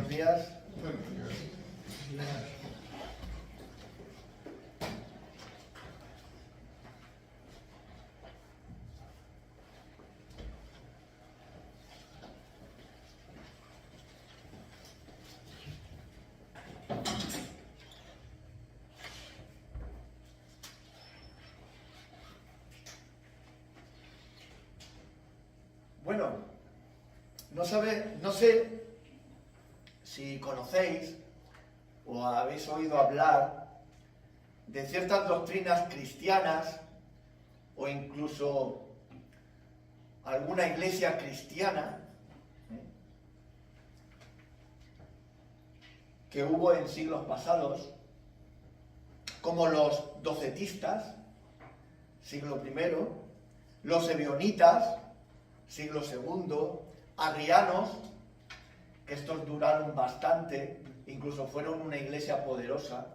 Buenos días. Bueno, no sé si conocéis o habéis oído hablar de ciertas doctrinas cristianas o incluso alguna iglesia cristiana que hubo en siglos pasados, como los docetistas, siglo I, los ebionitas, siglo II, arrianos, que estos duraron bastante, incluso fueron una iglesia poderosa,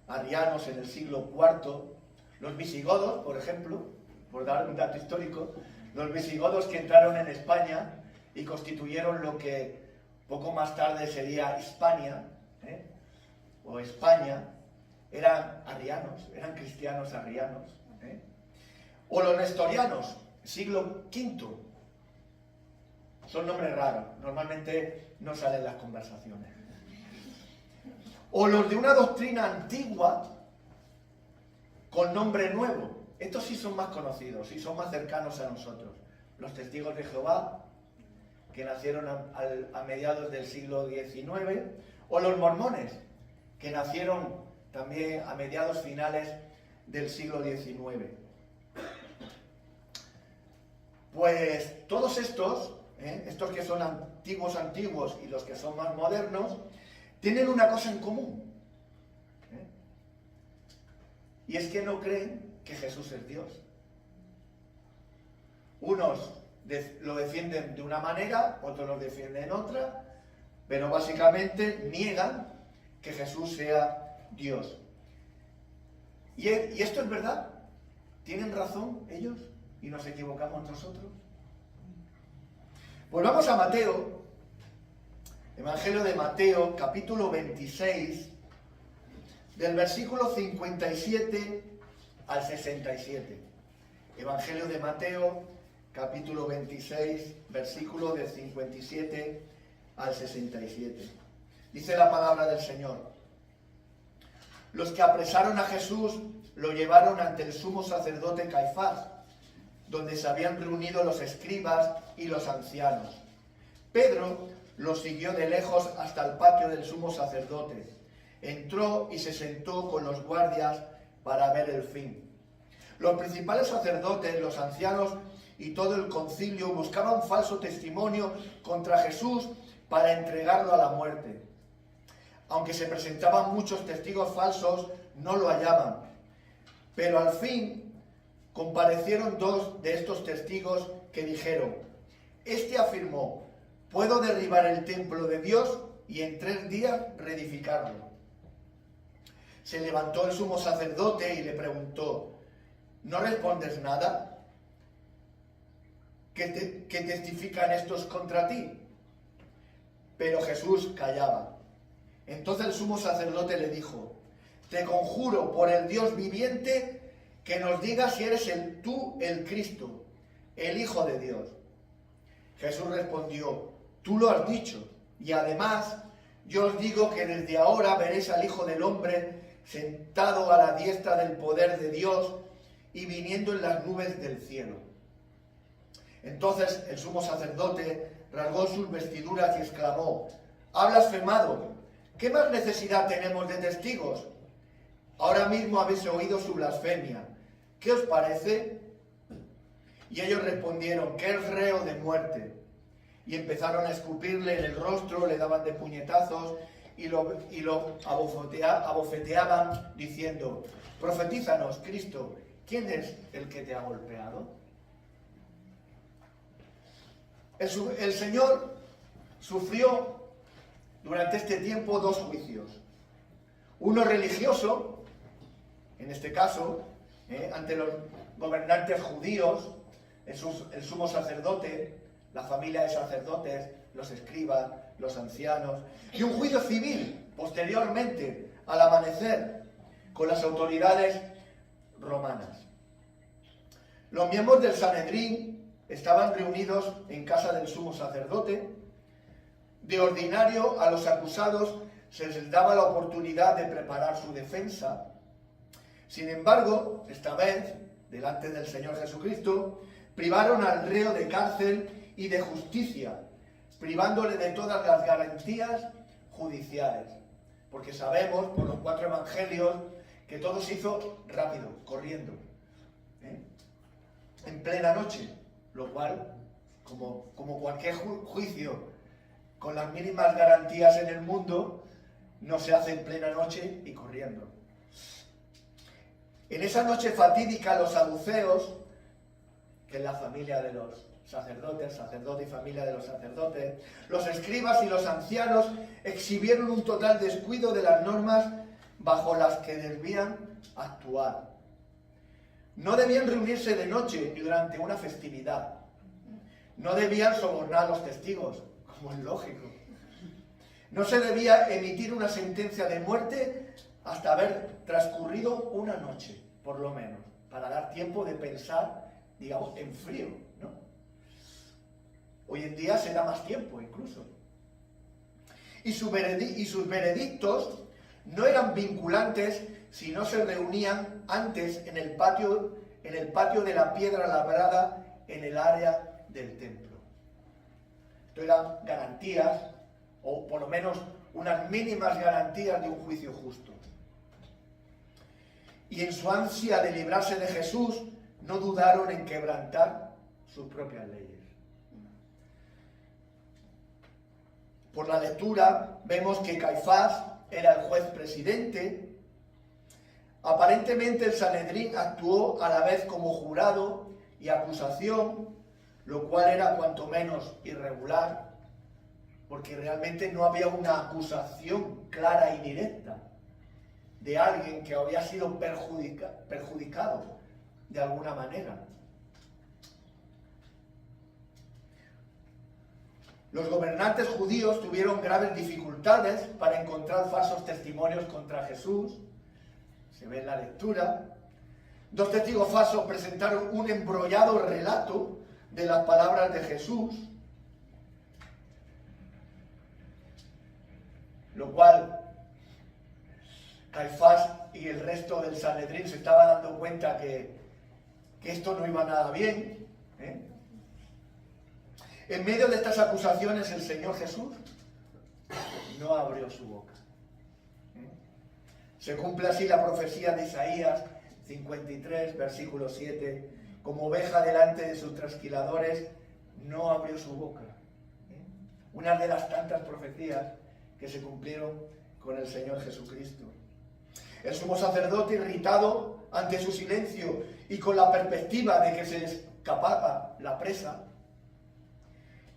arrianos en el siglo IV, los visigodos, por ejemplo, por dar un dato histórico, los visigodos que entraron en España y constituyeron lo que poco más tarde sería Hispania, o España, eran arrianos, eran cristianos arrianos, o los nestorianos, siglo V, son nombres raros, normalmente no salen las conversaciones. O los de una doctrina antigua con nombre nuevo, estos sí son más conocidos y son más cercanos a nosotros. Los testigos de Jehová, que nacieron a mediados del siglo XIX, o los mormones, que nacieron también a mediados finales del siglo XIX. Pues todos estos, estos que son antiguos y los que son más modernos, tienen una cosa en común. Y es que no creen que Jesús es Dios. Unos lo defienden de una manera, otros lo defienden de otra, pero básicamente niegan que Jesús sea Dios. ¿Y esto es verdad? ¿Tienen razón ellos y nos equivocamos nosotros? Pues vamos a Mateo, Evangelio de Mateo, capítulo 26, del versículo 57 al 67. Evangelio de Mateo, capítulo 26, versículo del 57 al 67. Dice la palabra del Señor: los que apresaron a Jesús lo llevaron ante el sumo sacerdote Caifás, donde se habían reunido los escribas y los ancianos. Pedro los siguió de lejos hasta el patio del sumo sacerdote. Entró y se sentó con los guardias para ver el fin. Los principales sacerdotes, los ancianos y todo el concilio buscaban falso testimonio contra Jesús para entregarlo a la muerte. Aunque se presentaban muchos testigos falsos, no lo hallaban. Pero al fin comparecieron dos de estos testigos que dijeron: este afirmó, puedo derribar el templo de Dios y en 3 días reedificarlo. Se levantó el sumo sacerdote y le preguntó: ¿no respondes nada? ¿Qué testifican estos contra ti? Pero Jesús callaba. Entonces el sumo sacerdote le dijo: te conjuro por el Dios viviente que nos digas si eres tú el Cristo, el Hijo de Dios. Jesús respondió: tú lo has dicho, y además yo os digo que desde ahora veréis al Hijo del Hombre sentado a la diestra del poder de Dios y viniendo en las nubes del cielo. Entonces el sumo sacerdote rasgó sus vestiduras y exclamó: ha blasfemado, ¿qué más necesidad tenemos de testigos? Ahora mismo habéis oído su blasfemia. ¿Qué os parece? Y ellos respondieron: que es reo de muerte. Y empezaron a escupirle en el rostro, le daban de puñetazos y lo abofeteaban diciendo: profetízanos, Cristo, ¿quién es el que te ha golpeado? El Señor sufrió durante este tiempo 2 juicios. Uno religioso, en este caso, ante los gobernantes judíos, el sumo sacerdote, la familia de sacerdotes, los escribas, los ancianos, y un juicio civil posteriormente, al amanecer, con las autoridades romanas. Los miembros del Sanedrín estaban reunidos en casa del sumo sacerdote. De ordinario, a los acusados se les daba la oportunidad de preparar su defensa. Sin embargo, esta vez, delante del Señor Jesucristo, privaron al reo de cárcel y de justicia, privándole de todas las garantías judiciales. Porque sabemos, por los 4 evangelios, que todo se hizo rápido, corriendo, en plena noche, lo cual, como cualquier juicio, con las mínimas garantías en el mundo, no se hace en plena noche y corriendo. En esa noche fatídica, los saduceos, que es la familia de los sacerdotes, sacerdote y familia de los sacerdotes, los escribas y los ancianos exhibieron un total descuido de las normas bajo las que debían actuar. No debían reunirse de noche ni durante una festividad. No debían sobornar a los testigos, como es lógico. No se debía emitir una sentencia de muerte hasta haber transcurrido una noche, por lo menos, para dar tiempo de pensar, digamos, en frío, ¿no? Hoy en día se da más tiempo, incluso. Y sus veredictos no eran vinculantes si no se reunían antes en el patio de la piedra labrada en el área del templo. Esto eran garantías, o por lo menos unas mínimas garantías de un juicio justo. Y en su ansia de librarse de Jesús, no dudaron en quebrantar sus propias leyes. Por la lectura vemos que Caifás era el juez presidente. Aparentemente el Sanedrín actuó a la vez como jurado y acusación, lo cual era cuanto menos irregular, porque realmente no había una acusación clara y directa de alguien que había sido perjudicado de alguna manera. Los gobernantes judíos tuvieron graves dificultades para encontrar falsos testimonios contra Jesús. Se ve en la lectura. 2 testigos falsos presentaron un embrollado relato de las palabras de Jesús, lo cual Caifás y el resto del Sanedrín se estaban dando cuenta que esto no iba nada bien, En medio de estas acusaciones, el Señor Jesús no abrió su boca. Se cumple así la profecía de Isaías 53, versículo 7. Como oveja delante de sus trasquiladores, no abrió su boca. Una de las tantas profecías que se cumplieron con el Señor Jesucristo. El sumo sacerdote, irritado ante su silencio y con la perspectiva de que se le escapaba la presa,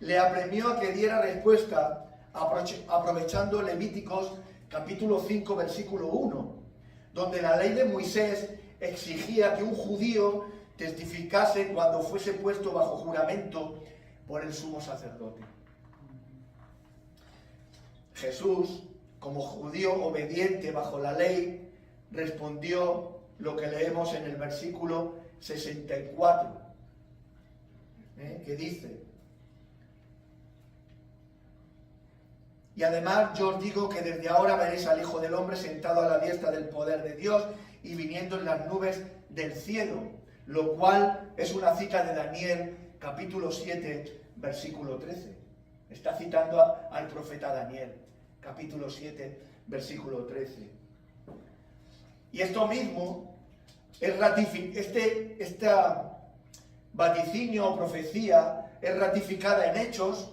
le apremió a que diera respuesta aprovechando Levíticos capítulo 5, versículo 1, donde la ley de Moisés exigía que un judío testificase cuando fuese puesto bajo juramento por el sumo sacerdote. Jesús, como judío obediente bajo la ley, respondió lo que leemos en el versículo 64, que dice: y además yo os digo que desde ahora veréis al Hijo del Hombre sentado a la diestra del poder de Dios y viniendo en las nubes del cielo, lo cual es una cita de Daniel capítulo 7, versículo 13. Está citando al profeta Daniel, capítulo 7, versículo 13. Y esto mismo es esta vaticinio o profecía es ratificada en Hechos,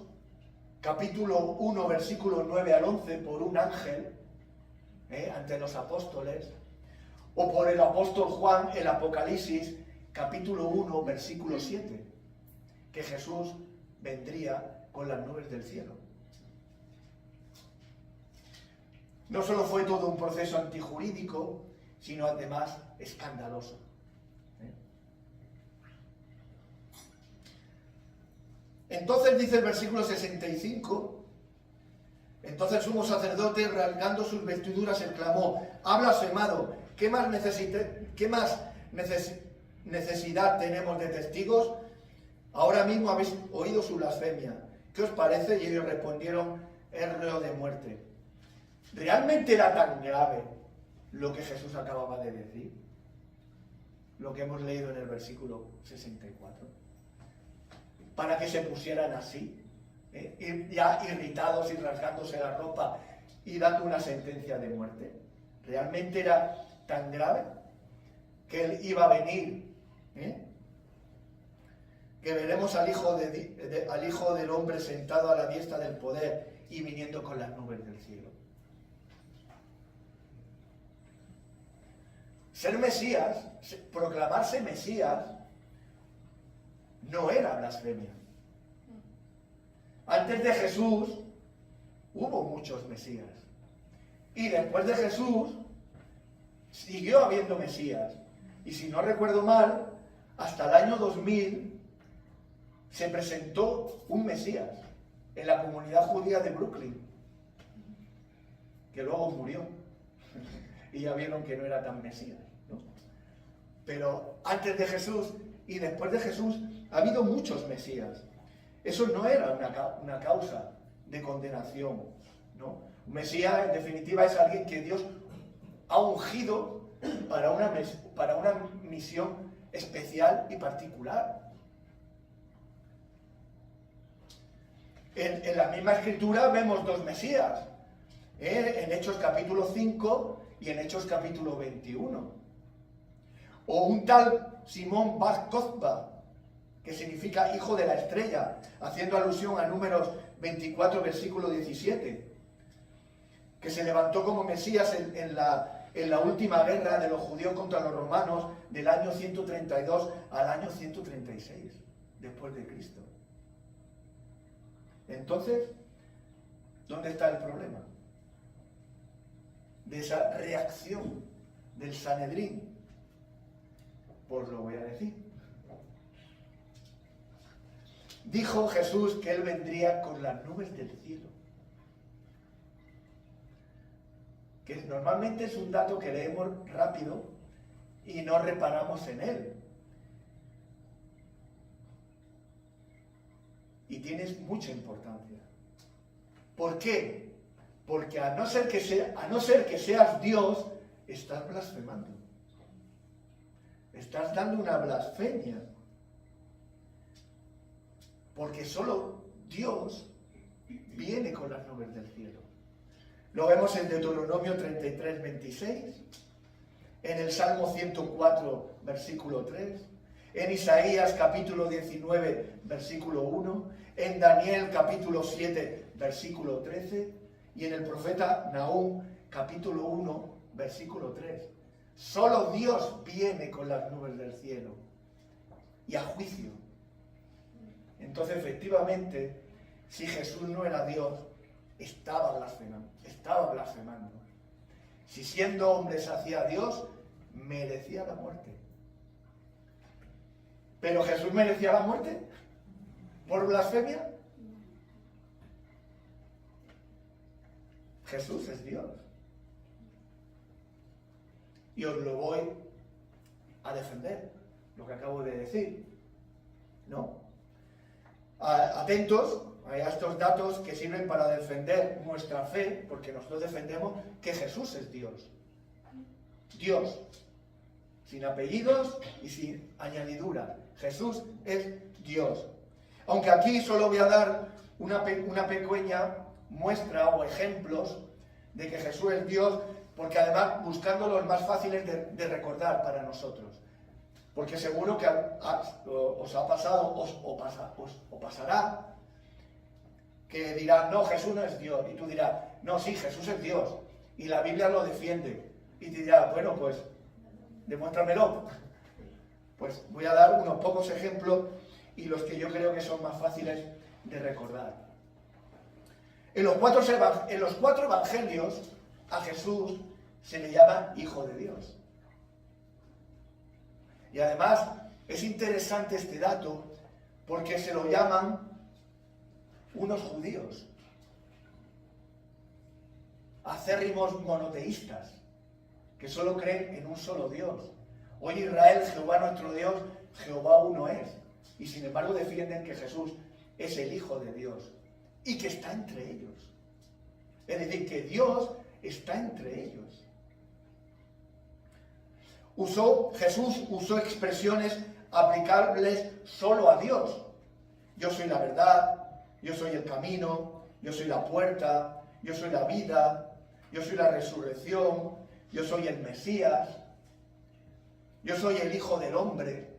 capítulo 1, versículo 9 al 11, por un ángel ante los apóstoles, o por el apóstol Juan, el Apocalipsis, capítulo 1, versículo 7, que Jesús vendría con las nubes del cielo. No solo fue todo un proceso antijurídico, sino además escandaloso. Entonces dice el versículo 65, entonces el sumo sacerdote, rasgando sus vestiduras, exclamó: «Ha blasfemado, ¿qué más necesidad tenemos de testigos? Ahora mismo habéis oído su blasfemia. ¿Qué os parece?». Y ellos respondieron: «Es reo de muerte». ¿Realmente era tan grave lo que Jesús acababa de decir? Lo que hemos leído en el versículo 64. Para que se pusieran así, ya irritados y rasgándose la ropa y dando una sentencia de muerte. ¿Realmente era tan grave que él iba a venir? Que veremos al hijo del hombre sentado a la diestra del poder y viniendo con las nubes del cielo. Ser Mesías, proclamarse Mesías, no era blasfemia. Antes de Jesús hubo muchos Mesías. Y después de Jesús siguió habiendo Mesías. Y si no recuerdo mal, hasta el año 2000 se presentó un Mesías en la comunidad judía de Brooklyn, que luego murió. Y ya vieron que no era tan Mesías, ¿no? Pero antes de Jesús y después de Jesús ha habido muchos Mesías. Eso no era una causa de condenación, ¿no? Un Mesías, en definitiva, es alguien que Dios ha ungido para una misión especial y particular. En la misma escritura vemos dos Mesías, en Hechos capítulo 5 y en Hechos capítulo 21. O un tal Simón Bar Kokhba, que significa hijo de la estrella, haciendo alusión a Números 24, versículo 17, que se levantó como Mesías en la última guerra de los judíos contra los romanos del año 132 al año 136, después de Cristo. Entonces, ¿dónde está el problema? De esa reacción del Sanedrín. Pues lo voy a decir. Dijo Jesús que Él vendría con las nubes del cielo. Que normalmente es un dato que leemos rápido y no reparamos en él. Y tienes mucha importancia. ¿Por qué? Porque a no ser que seas Dios, estás blasfemando. Estás dando una blasfemia. Porque solo Dios viene con las nubes del cielo. Lo vemos en Deuteronomio 33, 26, en el Salmo 104, versículo 3, en Isaías capítulo 19, versículo 1, en Daniel capítulo 7, versículo 13, y en el profeta Nahum capítulo 1, versículo 3. Solo Dios viene con las nubes del cielo y a juicio. Entonces, efectivamente, si Jesús no era Dios, estaba blasfemando. Si siendo hombre se hacía Dios, merecía la muerte. ¿Pero Jesús merecía la muerte por blasfemia? Jesús es Dios. Y os lo voy a defender, lo que acabo de decir. ¿No? Atentos a estos datos que sirven para defender nuestra fe, porque nosotros defendemos que Jesús es Dios. Dios, sin apellidos y sin añadidura. Jesús es Dios. Aunque aquí solo voy a dar una pequeña muestra o ejemplos de que Jesús es Dios, porque además buscando los más fáciles de recordar para nosotros. Porque seguro que os ha pasado, os pasará, que dirán: no, Jesús no es Dios. Y tú dirás: no, sí, Jesús es Dios. Y la Biblia lo defiende. Y te dirá: bueno, pues, demuéstramelo. Pues voy a dar unos pocos ejemplos y los que yo creo que son más fáciles de recordar. En los cuatro evangelios a Jesús se le llama Hijo de Dios. Y además es interesante este dato porque se lo llaman unos judíos, acérrimos monoteístas, que solo creen en un solo Dios. Hoy Israel, Jehová nuestro Dios, Jehová uno es. Y sin embargo defienden que Jesús es el Hijo de Dios y que está entre ellos. Es decir, que Dios está entre ellos. Jesús usó expresiones aplicables solo a Dios. Yo soy la verdad, yo soy el camino, yo soy la puerta, yo soy la vida, yo soy la resurrección, yo soy el Mesías, yo soy el Hijo del Hombre.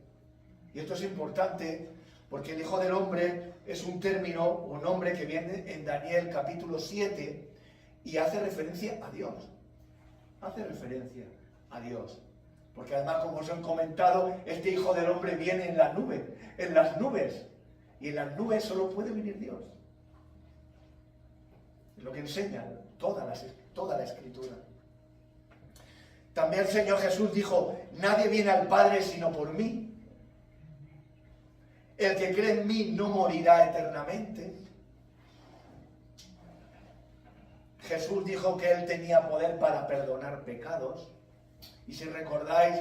Y esto es importante porque el Hijo del Hombre es un término, un nombre que viene en Daniel capítulo 7 y hace referencia a Dios. Hace referencia a Dios. Porque además, como os he comentado, este Hijo del Hombre viene en la nube, en las nubes. Y en las nubes solo puede venir Dios. Es lo que enseña toda la Escritura. También el Señor Jesús dijo, nadie viene al Padre sino por mí. El que cree en mí no morirá eternamente. Jesús dijo que Él tenía poder para perdonar pecados. Y si recordáis,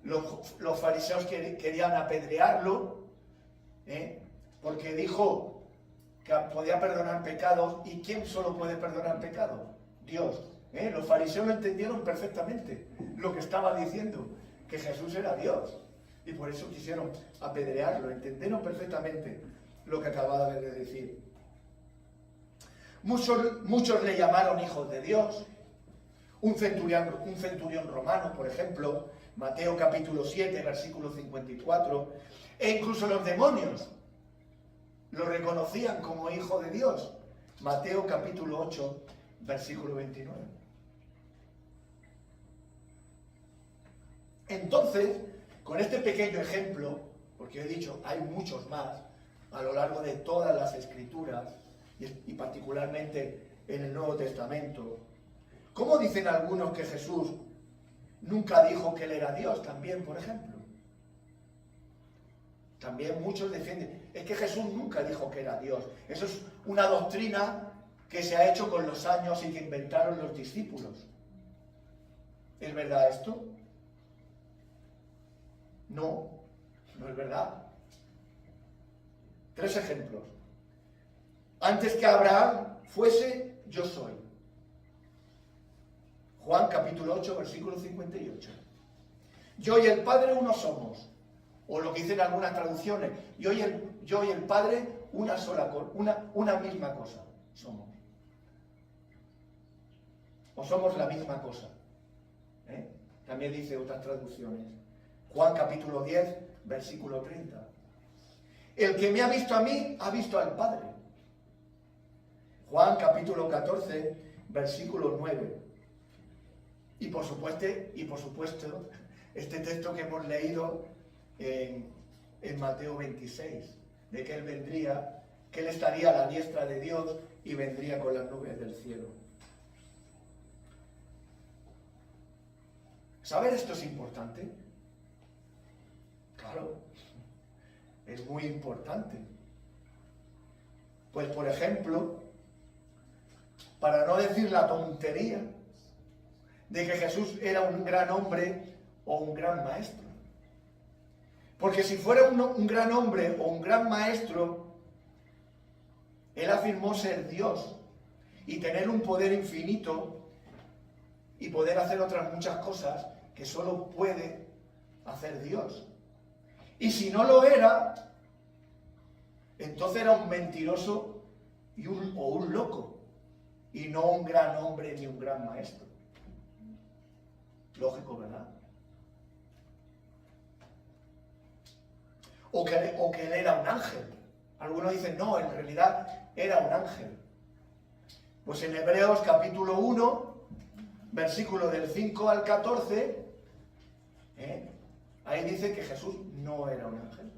los fariseos querían apedrearlo, porque dijo que podía perdonar pecados. ¿Y quién solo puede perdonar pecados? Dios. Los fariseos lo entendieron perfectamente lo que estaba diciendo, que Jesús era Dios. Y por eso quisieron apedrearlo. Entendieron perfectamente lo que acababa de decir. Muchos le llamaron hijos de Dios. Un centurión romano, por ejemplo, Mateo capítulo 7, versículo 54, e incluso los demonios lo reconocían como hijo de Dios. Mateo capítulo 8, versículo 29. Entonces, con este pequeño ejemplo, porque he dicho, hay muchos más a lo largo de todas las Escrituras, y particularmente en el Nuevo Testamento, ¿cómo dicen algunos que Jesús nunca dijo que Él era Dios también, por ejemplo? También muchos defienden, es que Jesús nunca dijo que era Dios. Eso es una doctrina que se ha hecho con los años y que inventaron los discípulos. ¿Es verdad esto? No, no es verdad. 3 ejemplos. Antes que Abraham fuese, yo soy. Juan capítulo 8, versículo 58. Yo y el Padre uno somos. O lo que dicen algunas traducciones, yo y el Padre una sola cosa, una misma cosa somos. O somos la misma cosa. También dice otras traducciones. Juan capítulo 10, versículo 30. El que me ha visto a mí, ha visto al Padre. Juan capítulo 14, versículo 9. Y por supuesto, este texto que hemos leído en Mateo 26, de que Él vendría, que Él estaría a la diestra de Dios y vendría con las nubes del cielo. ¿Saber esto es importante? Claro, es muy importante. Pues, por ejemplo, para no decir la tontería de que Jesús era un gran hombre o un gran maestro. Porque si fuera un gran hombre o un gran maestro, Él afirmó ser Dios y tener un poder infinito y poder hacer otras muchas cosas que solo puede hacer Dios. Y si no lo era, entonces era un mentiroso o un loco, y no un gran hombre ni un gran maestro. Lógico, ¿verdad? O que él era un ángel. Algunos dicen, no, en realidad era un ángel. Pues en Hebreos capítulo 1, versículo del 5 al 14, ahí dice que Jesús no era un ángel.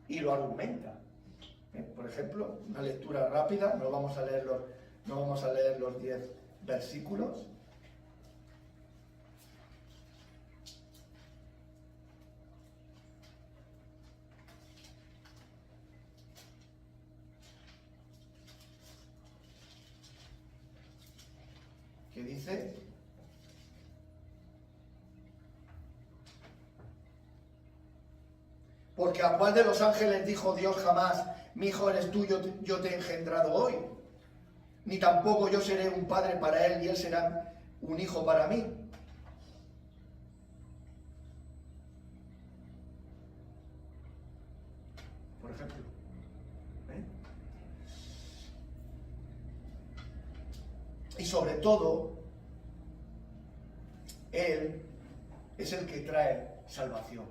Y lo argumenta. Por ejemplo, una lectura rápida, no vamos a leer los 10 versículos. que dice: porque ¿a cuál de los ángeles dijo Dios jamás: mi hijo eres tú, yo te he engendrado hoy? Ni tampoco yo seré un padre para él y él será un hijo para mí. Por ejemplo. Y sobre todo, Él es el que trae salvación.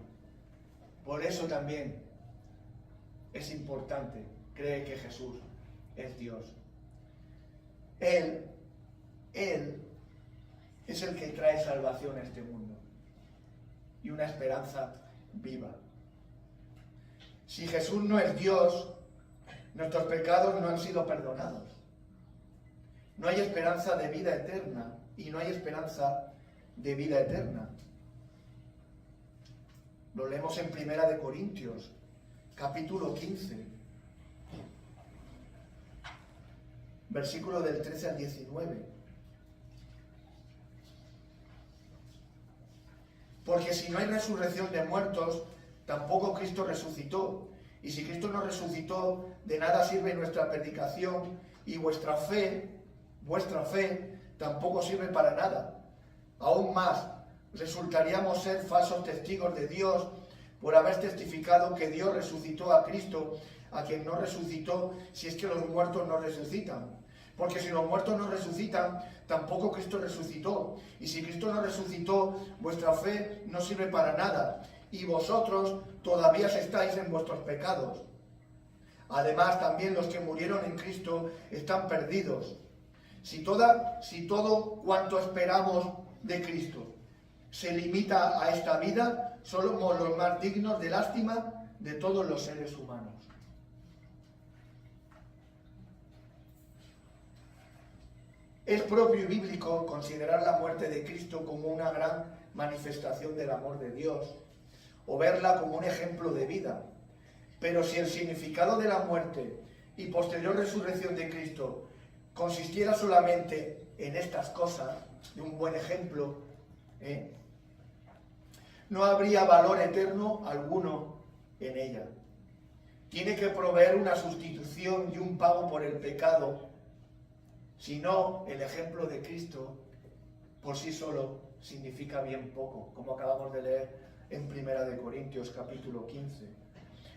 Por eso también es importante creer que Jesús es Dios. Él es el que trae salvación a este mundo y una esperanza viva. Si Jesús no es Dios, nuestros pecados no han sido perdonados. No hay esperanza de vida eterna y no hay esperanza de vida eterna. Lo leemos en 1 Corintios, capítulo 15, versículo del 13 al 19. Porque si no hay resurrección de muertos, tampoco Cristo resucitó. Y si Cristo no resucitó, de nada sirve nuestra predicación y vuestra fe tampoco sirve para nada. Aún más, resultaríamos ser falsos testigos de Dios por haber testificado que Dios resucitó a Cristo, a quien no resucitó, si es que los muertos no resucitan. Porque si los muertos no resucitan, tampoco Cristo resucitó. Y si Cristo no resucitó, vuestra fe no sirve para nada. Y vosotros todavía estáis en vuestros pecados. Además, también los que murieron en Cristo están perdidos. Si todo cuanto esperamos de Cristo se limita a esta vida, somos los más dignos de lástima de todos los seres humanos. Es propio y bíblico considerar la muerte de Cristo como una gran manifestación del amor de Dios, o verla como un ejemplo de vida. Pero si el significado de la muerte y posterior resurrección de Cristo consistiera solamente en estas cosas, de un buen ejemplo, no habría valor eterno alguno en ella. Tiene que proveer una sustitución y un pago por el pecado, si no, el ejemplo de Cristo por sí solo significa bien poco, como acabamos de leer en 1 Corintios capítulo 15.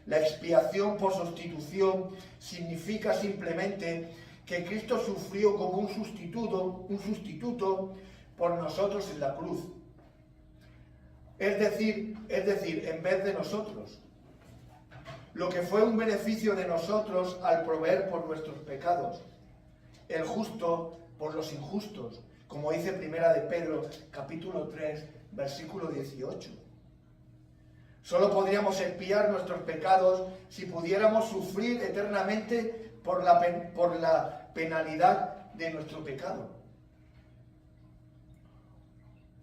La expiación por sustitución significa simplemente que Cristo sufrió como un sustituto por nosotros en la cruz. Es decir, en vez de nosotros. Lo que fue un beneficio de nosotros al proveer por nuestros pecados. El justo por los injustos, como dice 1 de Pedro, capítulo 3, versículo 18. Solo podríamos expiar nuestros pecados si pudiéramos sufrir eternamente por la penalidad de nuestro pecado.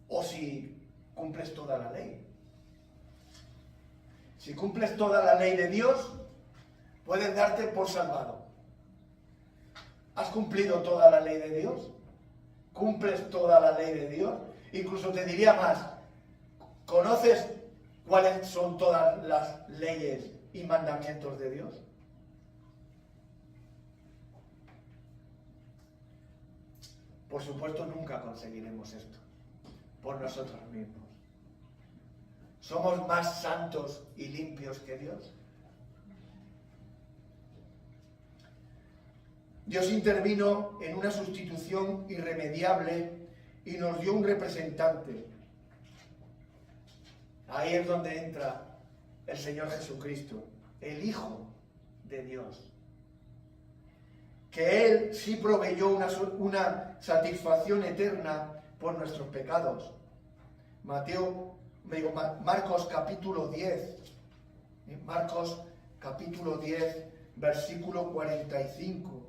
O si cumples toda la ley. Si cumples toda la ley de Dios, puedes darte por salvado. ¿Has cumplido toda la ley de Dios? ¿Cumples toda la ley de Dios? Incluso te diría más, ¿conoces cuáles son todas las leyes y mandamientos de Dios? Por supuesto, nunca conseguiremos esto por nosotros mismos. ¿Somos más santos y limpios que Dios? Dios intervino en una sustitución irremediable y nos dio un representante. Ahí es donde entra el Señor Jesucristo, el Hijo de Dios. Que Él sí proveyó una satisfacción eterna por nuestros pecados. Marcos capítulo 10. Marcos capítulo 10, versículo 45.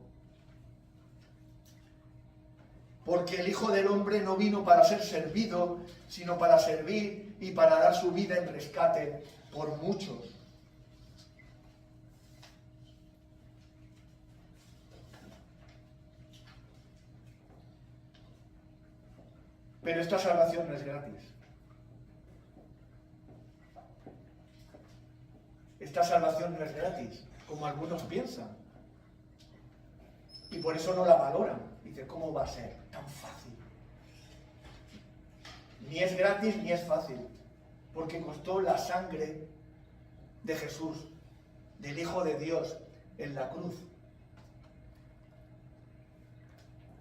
Porque el Hijo del Hombre no vino para ser servido, sino para servir y para dar su vida en rescate por muchos. Pero esta salvación no es gratis. Esta salvación no es gratis, como algunos piensan. Y por eso no la valoran. Dice, ¿cómo va a ser tan fácil? Ni es gratis ni es fácil, porque costó la sangre de Jesús, del Hijo de Dios, en la cruz.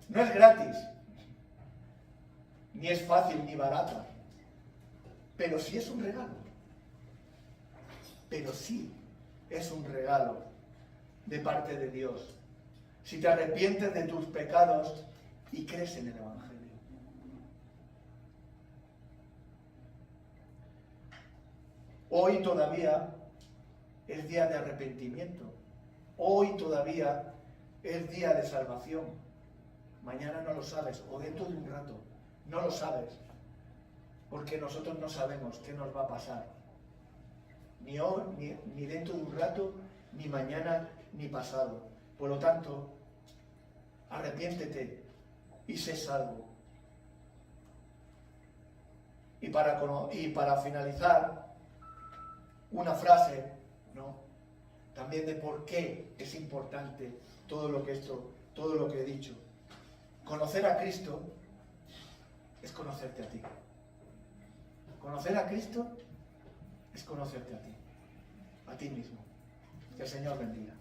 No es gratis, ni es fácil ni barata, pero sí es un regalo. Pero sí es un regalo de parte de Dios. Si te arrepientes de tus pecados y crees en el Evangelio. Hoy todavía es día de arrepentimiento. Hoy todavía es día de salvación. Mañana no lo sabes, o dentro de un rato. No lo sabes, porque nosotros no sabemos qué nos va a pasar. Ni hoy, ni dentro de un rato, ni mañana, ni pasado. Por lo tanto, arrepiéntete y sé salvo. Y para finalizar, una frase, ¿no? También de por qué es importante todo lo que he dicho. Conocer a Cristo es conocerte a ti. Conocer a Cristo es conocerte a ti mismo. Que el Señor bendiga.